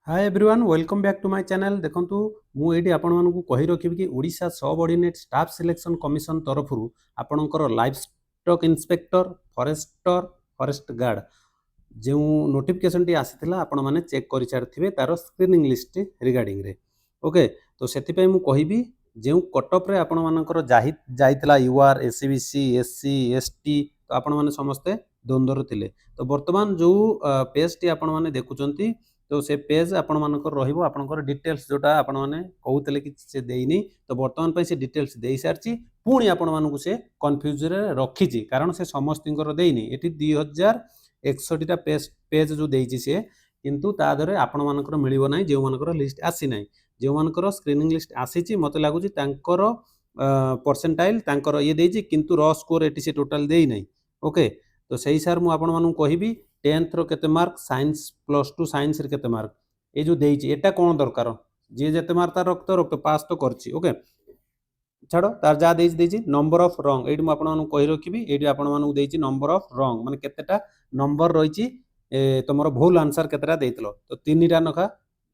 Hi everyone welcome back to my channel. देखंतु मु एडी आपण मानकु कहि रखिबि कि Odisha subordinate staff selection commission तरफरु आपणकर livestock inspector forest guard जो नोटिफिकेशन टी आसीथिला आपण माने चेक करि छारथिबे तार स्क्रीनिंग लिस्ट रिगार्डिंग रे। ओके, तो सेति पय मु कहिबि जो कटअप रे आपण मानकर जाइतिला यूआर एससीबीसी एससी एसटी तो आपण माने समस्ते द्वंद्वर थिले। तो वर्तमान जो पेज टी आपण माने देखुचंती तो से पेज आपण मानकर रहिबो आपनकर डिटेल्स जोटा आपण माने कहउतले कि से देइनी तो वर्तमान पय से डिटेल्स देइ सारची पुणी आपण मानकु से कंफ्यूज रे रखिची कारण से समस्तिंकर देइनी एटी 2061 टा पेज जो देइची से किंतु ता धरे आपण मानकर मिलिबो नाही जे मानकर लिस्ट आसी नाही जे मानकर स्क्रीनिंग लिस्ट आसीची मते लागुची तांकर परसेंटाइल तांकर ये देइची किंतु रॉ स्कोर एटी से टोटल देइ नाही। ओके, तो सही सार मु आपण मानकु कहिबि 10th रो केते मार्क साइंस +2 साइंस रे केते मार्क ए जो देइची एटा कोन दरकार जे जेते मार्क तार रक्त पास तो करची। ओके, छाड़ो तार जा देइची नंबर ऑफ रॉन्ग एडी मु आपण मानकु कहि रखिबि एडी आपण मानकु देइची नंबर ऑफ रॉन्ग माने केतेटा नंबर रहिची तमरो भूल आंसर केतेटा देइतलो तो तीनटा नखा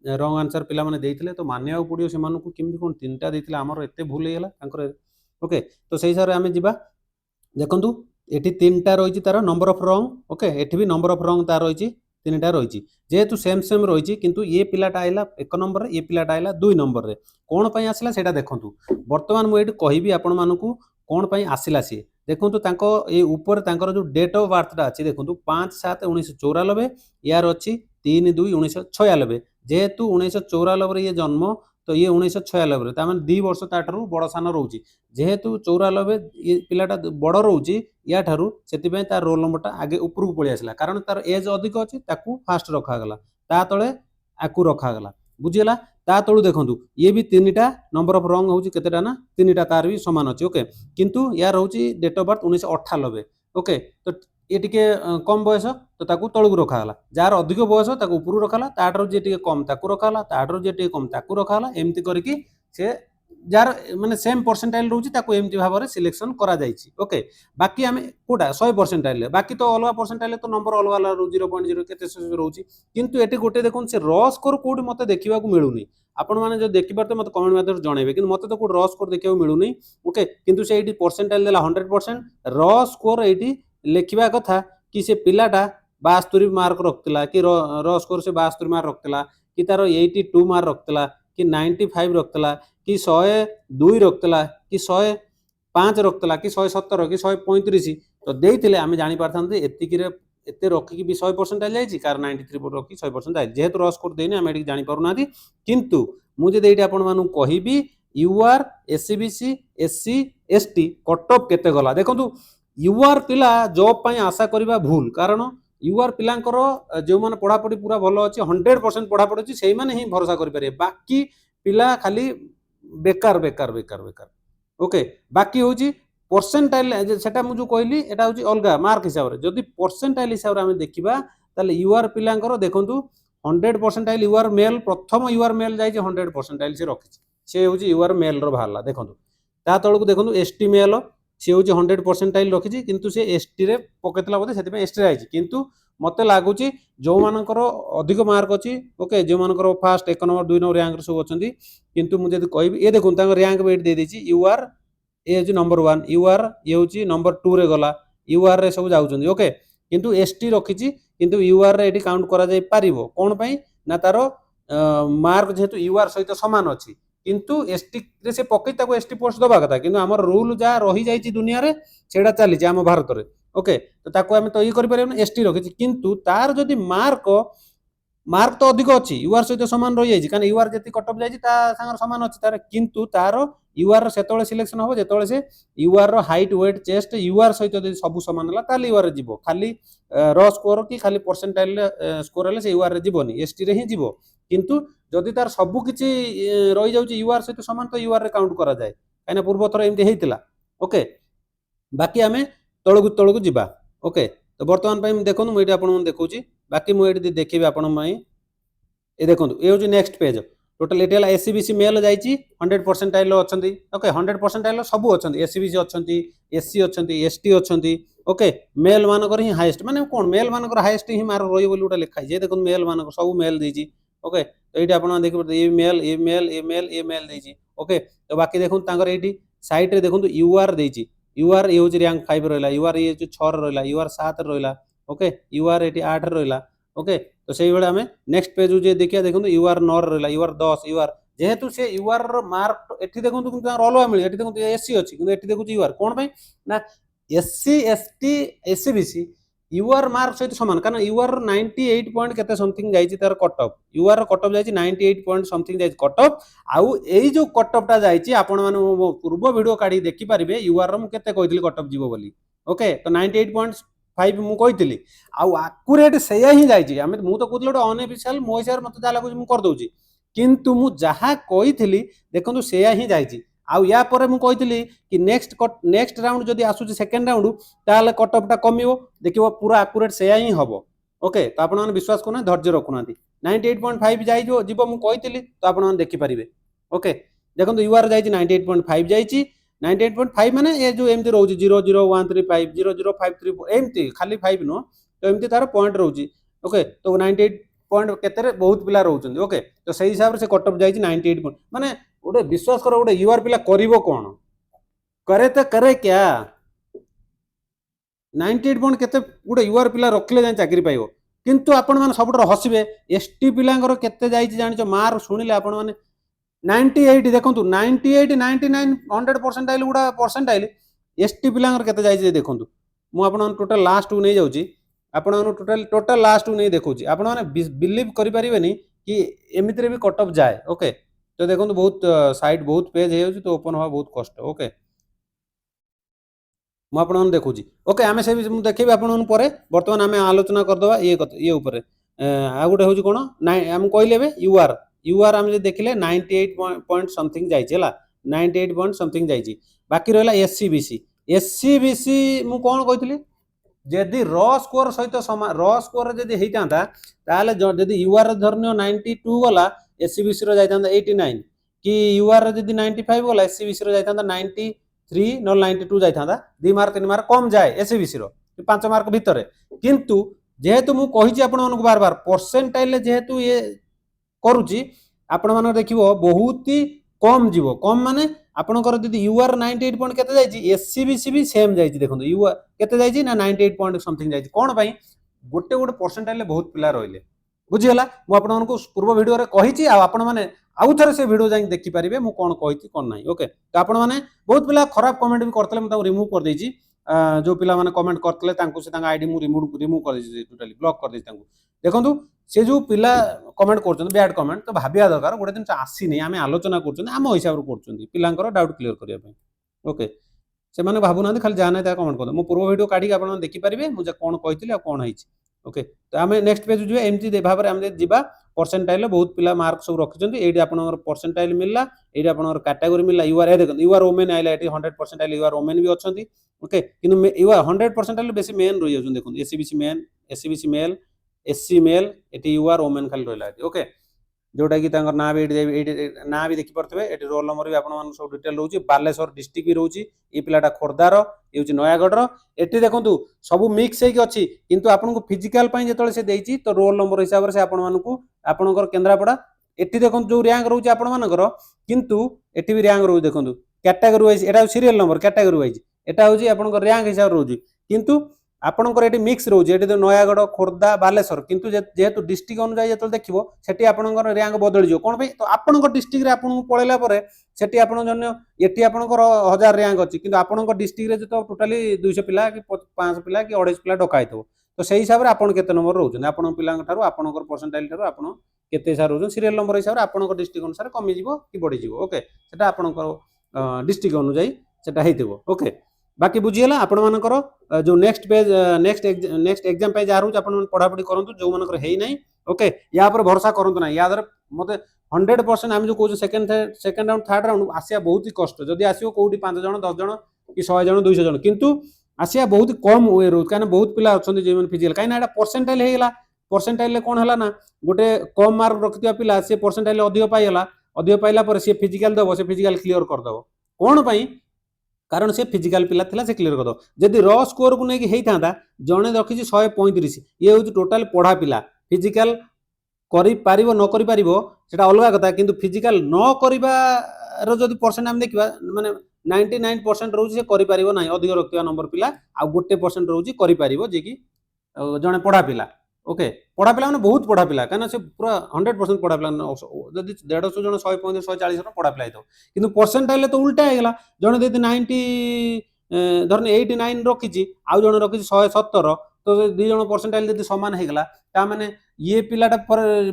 रॉन्ग आंसर पिला माने देइतले तो मानियाउ पडियो से मानकु किमि कोन तीनटा देइतले हमर एते भूल हेला तांकर। ओके, तो सही सार आमे जिबा देखंतु एठी तीनटा रहिची तार नंबर ऑफ रॉन्ग। ओके, एठी भी नंबर ऑफ रॉन्ग तार रहिची तीनटा रहिची जेहेतु सेम सेम रहिची किंतु ये पिलाटा आइला 1 नंबर रे ये पिलाटा आइला 2 नंबर रे कोन पय आसिला सेटा देखंतु। वर्तमान मु एठी कहिबि आपण मानकु कोन पय आसिला से देखंतु तांको ए ऊपर तांकर जो डेट ऑफ बर्थ ता अछि देखंतु 5/7/1994 यार अछि 3/2/1996 जेहेतु 1994 रे ये जन्म तो ये 1996 रे ताମାନେ 2 वर्ष ताठरू बड़ सान रहउची जेहेतु 94 ये पिलाटा बड़ रहउची या ठारू सेति पय तार रोल नंबरटा आगे ऊपर पळि आसिला कारण तार एज अधिक अछि ताकू फास्ट रखा गला ता तळे आकू रखा गला बुझिला। ता तळु देखंतु ये भी तीनटा नंबर ऑफ रॉन्ग होउची केतेटा ना तीनटा तार भी समान अछि। ओके, किंतु या रहउची डेट ऑफ बर्थ 1998। ओके, तो ये टिके कम बयस तो ताकू तळगु रखा गला जार अधिक बयस ताकू ऊपर रखा गला ताठरू जे टिके कम ताकू रखा गला ताठरू जे टिके कम ताकू रखा गला एम्ति करिकि से जार माने सेम परसेंटाइल रहउची ताकू एम्ति भाबरे सिलेक्शन करा जाईची। ओके, बाकी आमे कोटा 100 परसेंटाइल बाकी तो अलवा परसेंटाइल तो नंबर अलवा अलवा 0.0 केते रहउची किंतु एटी गोटे देखुन से रॉ स्कोर कोड मते देखिबा को मिलुनी आपण माने जो देखि परते मते कमेंट माध्यम जणेबे किंतु मते तो कोड रॉ स्कोर देखिबा को मिलुनी। ओके, किंतु से एटी परसेंटाइल देला 100% रॉ स्कोर एटी लेखिबा कथा कि से पिलाटा 72 मार्क रखतिला कि रॉ स्कोर से 72 मार्क रखतिला कि तारो 82 मार्क रखतिला कि 95 रखतिला कि 102 रखतिला कि 105 रखतिला कि 117 कि 135 तो देइथिले आमे जानि पारथांते एतिकी रे एते रखि कि 100% आइ जाइछि कार 93 रखि 100% आइ जेहेतु रॉ स्कोर देइने आमे एटी जानि पारु नाथि किंतु मु जे देइटी आपण मानु कहिबी UR SCBC SC ST cutoff केते गला देखंतु यूआर पिला जॉब पय आशा करिबा भूल कारण यूआर पिलांकर जो माने पढा पढी पूरा भलो अछि 100% पढा पढी अछि सेहि माने ही भरोसा करि पारे बाकी पिला खाली बेकार बेकार बेकार बेकार। ओके, बाकी होची परसेंटाइल सेटा मु जो कहली एटा होची अलगा मार्क हिसाब रे जदी परसेंटाइल हिसाब रे हम देखिबा ताले यूआर पिलांकर देखंतु 100 परसेंटाइल यूआर मेल प्रथम यूआर मेल जाई 100 परसेंटाइल से रखिछि से होची यूआर मेल रो भाला देखंतु ता तळकु देखंतु एसटी मेल से होची 100 परसेंटाइल रखिछि किंतु से एसटी रे पकेतला बोते सेति पे एसटी आइछि किंतु मते लागुची जो मानकर अधिक मार्क अछि। ओके, जो मानकर फर्स्ट 1 नंबर 2 नंबर रैंक रे सब अछंती किंतु मु जदी कहबी ए देखुन तांग रैंक वेट दे देछि यूआर ए होची नंबर 1 यूआर ए होची नंबर 2 रे गला यूआर रे सब जाउछंती। ओके, किंतु एसटी रखिछि किंतु यूआर रे एटी काउंट करा जाय पारिबो कोन पई ना तारो मार्क जेहेतु यूआर सहित समान अछि किंतु एसटी रे से पकै ताको एसटी पोस्ट दबा कथा किंतु हमर रूल जा रही जाईछि दुनिया रे सेडा चली जे हम भारत रे। ओके, तो ताको हम तो ई करि परबे एसटी रखिछि किंतु तार जदी मार्क तो अधिक अछि यूआर सहित समान रही जाईछि कारण यूआर जति कटअप जाईछि ता संगर समान अछि तार किंतु तार यूआर सेतोले सिलेक्शन हो जेतोले से यूआर रो हाइट वेट चेस्ट यूआर सहित जदी सब समान हला ताले यूआर रे जीवो खाली रॉ स्कोर की खाली परसेंटाइल स्कोर हले से यूआर रे जीवोनी एसटी रे ही जीवो किंतु जदी तार सब किछि रही जाउछि यूआर सहित समान तो यूआर रे काउंट करा जाय काइना पूर्व थर एमति हेतिला। ओके, बाकी आमे तळगु जिबा। ओके, तो वर्तमान पय देखोनु मु एटी आपन मन देखौछि बाकी मु एटी देखिबे आपन मई ए देखंतु ए होची नेक्स्ट पेज टोटल एटी हला एससीबीसी मेल जाईची 100 परसेंटाइल अछंती। ओके, 100 परसेंटाइल सब अछंती एससीबीसी अछंती एससी अछंती एसटी अछंती। ओके, मेल मानकर ही हाईएस्ट माने कोन मेल मानकर हाईएस्ट ही मार रही बोली उटा लिखाई जे देखन मेल मानकर सब मेल देजी। ओके, तो ये आप देखिए मेल ए मेल ए मेल ए मेल देछि ओके। तो बाकी देखो तांकर एठी साइड रे देखो यूआर देछि यूआर ये हूँ रैंक 5 रहा यूआर ये 6 रहा यूआर 7 रहा ओके यूआर ये 8 रहा ओके। तो से आम नेक्स्ट पेज जो देखिए देखो यूआर 9 रहा यूआर 10 यूआर जेहेतु से यूआर मार्क एठी देखो अलग मिले एठी देखो एससी अच्छी कि एठी देखो यूआर कौन पे ना SC ST SC BC UR mark सहित सामान कारण यूआर 98 पॉइंट केते समथिंग जाइछि तार cut off UR cut off जाइछि 98 पॉइंट समथिंग जाइछि कट ऑफ आउ एई जो कट ऑफ टा जाइछि आपण माने पूर्व वीडियो काढी देखि परिबे यूआर रो केते कहितली कट ऑफ जीवो बोली ओके। तो 98.5 मु कहितली आउ एक्यूरेट सेया ही जाइछि हम मु तो कहतले अनऑफिशियल मो हिसाब मते जा लागु मु कर दोछि किंतु मु जहा कहितली देखंतु सेया ही जाइछि आउ या परे मु कहितली कि नेक्स्ट राउंड जदी आसुछि सेकंड राउंड ताले कट ऑफ टा कमिवो देखिवो पूरा एक्यूरेट सेया ही हबो ओके। तो आपण माने विश्वास करना धैर्य रखुनांती 98.5 जाई जो जीवो मु कहितली तो आपण माने देखि परिबे ओके। देखंतु यूआर जाइछि 98.5 जाइछि 98.5 माने ए जो एमती रहउछि 00135 00534 एमती खाली 5 नो तो एमती तार पॉइंट रहउछि ओके। तो 98 पॉइंट केते रे बहुत पिला रहउछन्ती ओके। तो सही हिसाब से कट ऑफ जाइछि 98 पॉइंट माने गोटे विश्वास करो गोटे यूआर पिला करिवो कोन करे तो करे क्या 98 पॉइंट केते गोटे यूआर पिला रखले जाय चाकरी पाइबो किंतु आपण माने सबटर हसिबे एसटी पिलांगर केते जाइछि जानिचो मार सुनिले आपण माने 98 देखंतु 98 99 100% आइल गुडा परसेंटाइल एसटी पिलांगर केते जाइछि देखंतु मु आपण टोटल लास्ट नै जाउछि आपण टोटल लास्ट नै देखौछि आपण माने बिलीव करि परिबेनी कि एमितरे भी कट ऑफ जाए ओके। तो देखो बहुत साइट बहुत पेज है तो ओपन हवा बहुत कष्ट ओके मुझे देखुची ओके। आम से देखी आपण पर बर्तमान आम आलोचना करदे ये ऊपर आ गोटे हूँ कौन आम कहले यूआर यूआर आम देखिले 98 पॉइंट समथिंग जाइए 98 पॉइंट समथिंग जाइए बाकी रहा एससीबीसी मु कौन कही जदि र स्कोर सहित र स्कोर जदि होता ताले जदि यूआर धरनियो 92 गला एससीबीसी रो जाइता 89 कि यूआर जदि 95 गला एससीबीसी रो जाइता 93 न 92 जाइता 2 मार्क 3 मार्क कम जाए एससीबीसी रो 5 मार्क भितर किंतु जेहेतु मु कहिछि आपण मानको बार बार परसेंटाइल जेहेतु ये करूछि आपण माने देखिबो बहुत ही कम जीवो कम माने आपनकर जदि यूआर 98 पॉइंट केते जाइछि एससीबीसी भी सेम जाइछि देखंतु यूआर केते जाइछि ना 98 पॉइंट समथिंग जाइछि कोन भाई गोटे गोटे परसेंटाइल बहुत पिला रहिले बुझीगला मु आपनको पूर्व वीडियो रे कहिछि आ आपण माने आउ थरे से वीडियो जाई देखि परिबे मु कोन कहिछि कोन नाही ओके। तो आपण माने बहुत पिला खराब कमेंट भी करतले मु रिमूव कर देछि जो पिला माने कमेंट करतले तांकु से तांगा आईडी मु रिमूव कर देछि टोटली ब्लॉक कर देछि तांकु देखंतु से जो पिला कमेंट करछन बैड कमेंट तो भाबिया दरकार गोटे दिन आसी नै आमे आलोचना करछन आम हिसाब रे करछन पिलांकर डाउट क्लियर करिया पे ओके। से माने भाबु ना खाली जाना ता कमेंट कर मु पूर्व वीडियो काढी आपण देखि परिबे मु जे कोन कहितली आ कोन हैछि ओके। तो आम नेक्स्ट पेज जो एमती भाव में आम जा परसेंटाइल बहुत पिला मार्क सब रखिंट ये आप परसेंटाइल मिलला ये आप कैटेगोरी मिलला यूआर देख यूआर ओमेन आइला 100% यूआर ओमेन भी अच्छा ओके कि यूआर 100% बेसी मेन रही जाऊँ देखो एससीबीसी मेल एससी मेल ये यूआर ओमेन खाली रहा ओके जोटा कि ना भी ना भी देखिपे ये रोल नंबर भी आप सब डिटेल रोचे बालेश्वर डिस्ट्रिक्ट भी रोचे ये पिलाटा खोर्धार ये नयागढ़ एटी देखो सब मिक्स होगी अच्छी किंतु आपको फिजिकाल जो से देती तो रोल नंबर हिसाब से आपणकर केन्द्रापड़ा एटी देखो जो रैंक रोचे आपर किंतु एटी भी रैंक रोज देखो कैटेगरी वाइज एटा सीरियल नंबर कैटेगरी वाइज एटा हूँ आप रैंक हिसाब रोचे किंतु आपणकर ये मिक्स रोचे ये नयागढ़ खोर्धा बालेश्वर किंतु जेहेतु डिस्ट्रिक्ट अनुसार जो देखो सेठी आपणकर रैंक बदल जाओ कौन तो आपण डिस्ट्रिक्ट रे आपन पळैला परे सेठी आपण जन्य एटी आपणकर 1000 रैंक अछि किंतु आपणकर डिस्ट्रिक्ट रे जो टोटली 200 पिला कि 500 पिला कि 250 पिला डकाइतो तो सही हिसाब रे आपण केते नंबर रहउछन आपण पिलांक थारु आपणकर परसेंटाइल थारु आपण केते हिसाब रहउछन सीरियल नंबर हिसाब रे आपणकर डिस्ट्रिक्ट अनुसार कमी जीवो कि बढ़ी जीवो ओके सेटा आपणकर डिस्ट्रिक्ट अनुसार सेटा हेतिबो ओके। बाकी बुझीगला आपण मानकर जो नेक्स्ट पेज नेक्स्ट एग्जाम पे जा रहउछ आपण पढापढी करंतु जो मानकर हेई नै ओके या पर भरोसा करंतु ना या दर मते 100% हम जो कहू सेकंड राउंड थर्ड राउंड आसिया बहुत ही कष्ट जदि आसियो कोउडी 5 जण 10 जण कि 100 जण 200 जण किंतु आसिया बहुत कम वे रोज काना बहुत पिला अछन जे फिजिकल काइना एटा परसेंटाइल हेगला परसेंटाइल ले कोन हला ना गोटे कम मार्क रखतिया पिला से परसेंटाइल अधिक पाइला अधिक पाइला पर से फिजिकल दबो से फिजिकल क्लियर कर दबो कोन पई कारण से फिजिकल पिला थिला से क्लियर कर दो जदि र स्कोर को नेकी हेई थांदा जणे रखिछि 135 ये हूँ टोटाल पढ़ा पिला फिजिकल କରିପାରିବ ନ କରିପାରିବ ସେଟା ଅଲଗା କଥା, କିନ୍ତୁ ଫିଜିକାଲ ନ କରିବାର ଯଦି ପରସେଣ୍ଟ ଆମେ ଦେଖିବା ମାନେ 99% ରହୁଛି ସେ କରିପାରିବ ନାହିଁ ଅଧିକ ରଖିଥିବା ନମ୍ବର ପିଲା, ଆଉ 1% ରହୁଛି କରିପାରିବ ଯିଏକି ଜଣେ ପଢ଼ା ପିଲା। ଓକେ, ପଢ଼ା ପିଲା ମାନେ ବହୁତ ପଢ଼ା ପିଲା, କାହିଁକିନା ସେ ପୁରା 100% ପଢ଼ା ପିଲା, ଯଦି 150 ଜଣ 135 140 ଜଣ ପଢ଼ା ପିଲା ହେଇଥିବ, କିନ୍ତୁ ପରସେଣ୍ଟାଇଲ ତ ଉଲ୍ଟା ହେଇଗଲା। ଜଣେ ଯଦି 90 ଧରନି 89 ରଖିଛି, ଆଉ ଜଣେ ରଖିଛି 117, ତ ଦୁଇ ଜଣ ପରସେଣ୍ଟାଇଲ ଯଦି ସମାନ ହେଇଗଲା, ତା ମାନେ ଇଏ ପିଲାଟା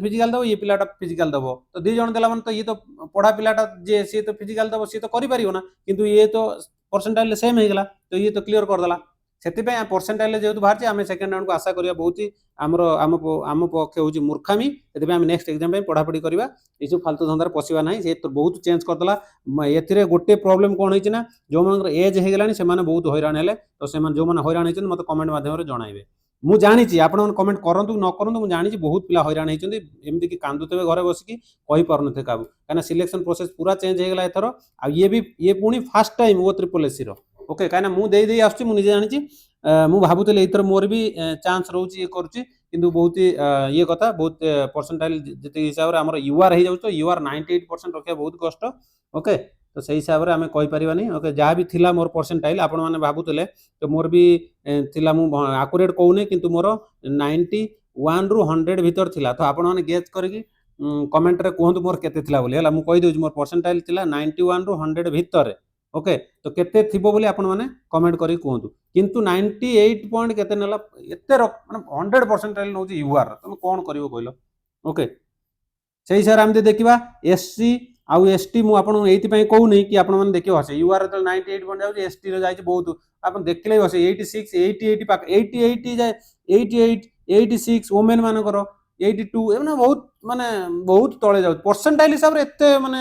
ଫିଜିକାଲ ଦବ, ଇଏ ପିଲାଟା ଫିଜିକାଲ ଦବ, ତ ଦି ଜଣ ଦେଲା ମାନେ ତ ଇଏ ତ ପଢ଼ା ପିଲାଟା ଯିଏ ସିଏ ତ ଫିଜିକାଲ ଦବ, ସିଏ ତ କରିପାରିବ ନା, କିନ୍ତୁ ଇଏ ତ ପରସେଣ୍ଟାଇଲ ସେମ୍ ହେଇଗଲା, ତ ଇଏ ତ କ୍ଲିୟର କରିଦେଲା। ସେଥିପାଇଁ ପରସେଣ୍ଟାଇଲ ଯେହେତୁ ବାହାରିଛି, ଆମେ ସେକେଣ୍ଡ ରାଉଣ୍ଡକୁ ଆଶା କରିବା ବହୁତ ଆମ ପକ୍ଷେ ହେଉଛି ମୂର୍ଖାମି। ସେଥିପାଇଁ ଆମେ ନେକ୍ସଟ ଏକ୍ଜାମ ପାଇଁ ପଢ଼ାପଢ଼ି କରିବା, ଏଇସବୁ ଫାଲତୁ ଧନ୍ଦାରେ ପଶିବା ନାହିଁ। ସେ ବହୁତ ଚେଞ୍ଜ କରିଦେଲା। ଏଥିରେ ଗୋଟେ ପ୍ରୋବ୍ଲେମ କ'ଣ ହେଇଛି ନା, ଯେଉଁମାନଙ୍କର ଏଜ୍ ହେଇଗଲାଣି ସେମାନେ ବହୁତ ହଇରାଣ ହେଲେ, ତ ସେମାନେ ଯେଉଁମାନେ ହଇରାଣ ହେଇଛନ୍ତି ମୋତେ କମେଣ୍ଟ ମାଧ୍ୟମରେ ଜଣାଇବେ। ମୁଁ ଜାଣିଛି ଆପଣମାନେ କମେଣ୍ଟ କରନ୍ତୁ ନ କରନ୍ତୁ, ମୁଁ ଜାଣିଛି ବହୁତ ପିଲା ହଇରାଣ ହେଇଛନ୍ତି, ଏମିତିକି କାନ୍ଦୁଥିବେ ଘରେ ବସିକି, କହିପାରୁନଥିବେ କାହାକୁ, କାହିଁକିନା ସିଲେକ୍ସନ ପ୍ରୋସେସ ପୁରା ଚେଞ୍ଜ ହେଇଗଲା ଏଥର। ଆଉ ଇଏ ପୁଣି ଫାଷ୍ଟ ଟାଇମ୍ OSSC ର। ଓକେ, କାହିଁକିନା ମୁଁ ଦେଇ ଆସୁଛି, ମୁଁ ନିଜେ ଜାଣିଛି। ମୁଁ ଭାବୁଥିଲି ଏଇଥର ମୋର ବି ଚାନ୍ସ ରହୁଛି, ଇଏ କରୁଛି, କିନ୍ତୁ ବହୁତ ଇଏ କଥା, ବହୁତ ପରସେଣ୍ଟାଇଲ ଯେତିକି ହିସାବରେ ଆମର UR ହେଇଯାଉଛି, ତ UR 98% ରଖିବା ବହୁତ କଷ୍ଟ। ଓକେ, ତ ସେଇ ହିସାବରେ ଆମେ କହିପାରିବାନି। ଓକେ, ଯାହା ବି ଥିଲା ମୋର ପରସେଣ୍ଟାଇଲ ଆପଣମାନେ ଭାବୁଥିଲେ, ତ ମୋର ବି ଥିଲା, ମୁଁ ଆକୁରେଟ୍ କହୁନି, କିନ୍ତୁ ମୋର 91 ରୁ 100 ଭିତରେ ଥିଲା। ତ ଆପଣମାନେ ଗେଜ୍ କରିକି କମେଣ୍ଟରେ କୁହନ୍ତୁ ମୋର କେତେ ଥିଲା ବୋଲି, ହେଲା। ମୁଁ କହିଦେଉଛି ମୋର ପରସେଣ୍ଟାଇଲ ଥିଲା 91 ରୁ 100 ଭିତରେ। ଓକେ, ତ କେତେ ଥିବ ବୋଲି ଆପଣମାନେ କମେଣ୍ଟ କରିକି କୁହନ୍ତୁ। କିନ୍ତୁ 98 ପଏଣ୍ଟ କେତେ ନେଲା, ଏତେ ମାନେ 100% ନେଉଛି UR, ତମେ କ'ଣ କରିବ କହିଲ? ଓକେ, ସେଇ ହିସାବରେ ଆମେ ଯଦି ଦେଖିବା SC ଆଉ ST, ମୁଁ ଆପଣଙ୍କୁ ଏଇଥିପାଇଁ କହୁନି କି ଆପଣମାନେ ଦେଖିବ ହସେ, UR ଯେତେବେଳେ 98 ପଏଣ୍ଟ ଯାଉଛି, ST ରେ ଯାଇଛି ବହୁତ, ଆପଣ ଦେଖିଲେ ହସେ 86 88 ପାଖ 88 ଯାଏ, 88 86 ଓମେନ୍ ମାନଙ୍କର 82, ଏମାନେ ବହୁତ ମାନେ ବହୁତ ତଳେ ଯାଉଛି ପରସେଣ୍ଟାଇଲ ହିସାବରେ। ଏତେ ମାନେ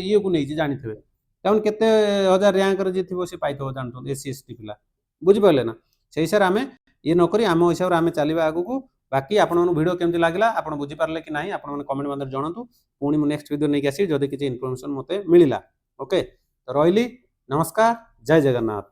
ଇଏକୁ ନେଇଛି ଜାଣିଥିବେ, କାରଣ କେତେ ହଜାର ର୍ୟାଙ୍କରେ ଯିଏ ଥିବ ସେ ପାଇଥିବ, ଜାଣୁଛନ୍ତି SC ST ପିଲା, ବୁଝିପାରିଲେ ନା। ସେଇ ହିସାବରେ ଆମେ ଇଏ ନକରି ଆମ ହିସାବରେ ଆମେ ଚାଲିବା ଆଗକୁ। ବାକି ଆପଣମାନଙ୍କୁ ଭିଡ଼ିଓ କେମିତି ଲାଗିଲା, ଆପଣ ବୁଝିପାରିଲେ କି ନାହିଁ, ଆପଣମାନେ କମେଣ୍ଟ ମାଧ୍ୟମରେ ଜଣାନ୍ତୁ। ପୁଣି ମୁଁ ନେକ୍ସଟ ଭିଡ଼ିଓ ନେଇକି ଆସିବି ଯଦି କିଛି ଇନଫର୍ମେସନ୍ ମୋତେ ମିଳିଲା। ଓକେ, ତ ରହିଲି, ନମସ୍କାର, ଜୟ ଜଗନ୍ନାଥ।